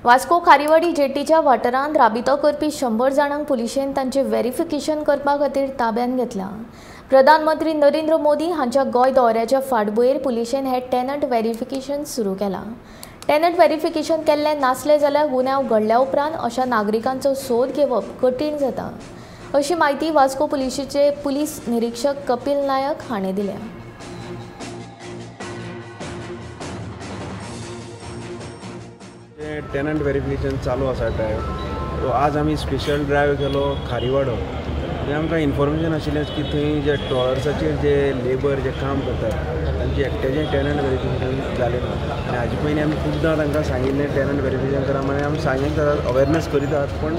वास्को खारीवाडी जेटीच्या वाठारांत राबितो करपी 100 जाणांक पुलिशेन तांचे व्हेरिफिकेशन करपा खातीर ताब्यात घेतला। प्रधानमंत्री नरेंद्र मोदी हांच्या गोंय दौऱ्याच्या फाटभुंयेर पुलिशेन हे टेनंट व्हेरिफिकेशन सुरू केलां। टेनंट व्हेरिफिकेशन केल्लें नासलें जाल्यार गुन्यांव घडल्या उपरांत अशा नागरिकांचो सोद घेवप कठीण जाता, अशी माहिती वास्को पुलिशेचे पुलीस निरीक्षक कपिल नायक हांणी दिल्या। टेनंट व्हेरिफिकेशन चालू आसा ड्रायव। तो आज आमी स्पेशल ड्रायव केलो खारीवाडो। थंय आमकां इन्फॉर्मेशन आशिल्लें की थंय जे ट्रॉलर्साचेर जे लेबर जे काम करतात तांचे एकट्याचें टेनंट व्हेरिफिकेशन जालें ना। आनी हाजे पयलीं आमी खुबदां तांकां सांगिल्लें टेनंट व्हेरिफिकेशन करा म्हणून आमी सांगितात, अवेरनेस करीतात, पण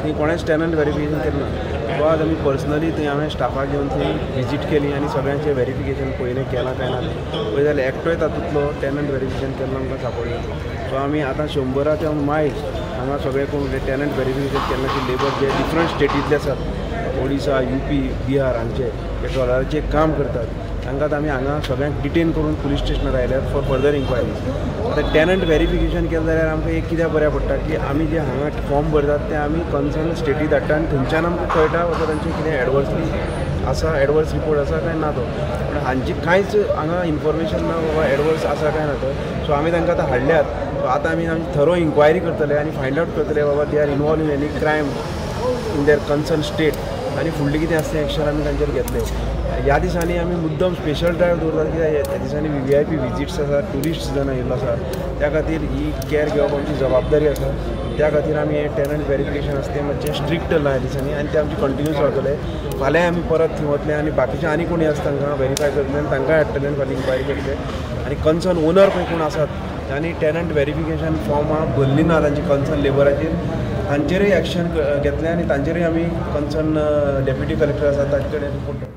थंय कोणेच टेनंट व्हेरिफिकेशन केलें ना। सो आज आमी पर्सनली थंय हांवें स्टाफाक घेवन थंय विजीट केली आनी सगळ्यांचें व्हेरिफिकेशन पयलें केलां काय ना पळय जाल्यार एकटोय तातूंतलो टेनंट व्हेरिफिकेशन केल्लो आमकां सांपडलो। सो आमी आतां 100 ते मायज हांगा सगळे कोण टेनंट व्हेरिफिकेशन केल्ले लेबर जे डिफरंट स्टेटींतले आसात, ओडिसा, यूपी, बिहार हांचे जे ट्रॉलराचें काम करतात तांकां आमी हांगा सगळ्यांक डिटेन करून पुलीस स्टेशनार आयल्यात फॉर फर्दर इन्क्वायरी। आतां टेनंट व्हेरिफिकेशन केलें जाल्यार आमकां एक कित्याक बऱ्या पडटा की आमी जे हांगा फॉर्म भरतात ते आमी कन्सर्न स्टेटी धाडटा आनी थंयच्यान आमकां कळटा वता तांचें कितें एडवर्सली आसा, एडवर्स रिपोर्ट आसा काय ना तो। पूण हांची कांयच हांगा इन्फॉर्मेशन ना बाबा एडवर्स आसा काय ना तो। सो आमी तांकां आतां हाडल्यात। सो आतां आमी थरो इन्क्वायरी करतले आनी फायंड आउट करतले बाबा they are involve in any crime in there concern state आनी फुडलें कितें आसता एक्शन आमी तांचेर घेतले। ह्या दिसांनी आमी मुद्दम स्पेशल ड्रायव दवरतात कित्याक ह्या दिसांनी VIP विजीट्स आसा, ट्युरिस्ट सीजन आयिल्लो आसा, त्या खातीर ही कॅर घेवप आमची जबाबदारी आसा। त्या खातीर आमी हे टेनंट व्हेरिफिकेशन आसा तें मातशें स्ट्रिक्ट ह्या दिसांनी आनी ते आमचे कंटिन्यूस रावतले। फाल्यां आमी परत थंय वतले आनी बाकीचे आनी कोणी आसा तांकां व्हेरीफाय करतले आनी तांकांय हाडटले आनी फाल्यां इन्क्वायरी करतले। आनी कन्सर्न ओनर पळय कोण आसात तांणी टेनंट व्हेरिफिकेशन फॉर्मां भरलीं ना तांची कन्सर्न लेबराचेर, तांचेरय एक्शन घेतलें आनी तांचेरय आमी कन्सर्न डेप्युटी कलेक्टर आसा ताचे कडेन रिपोर्ट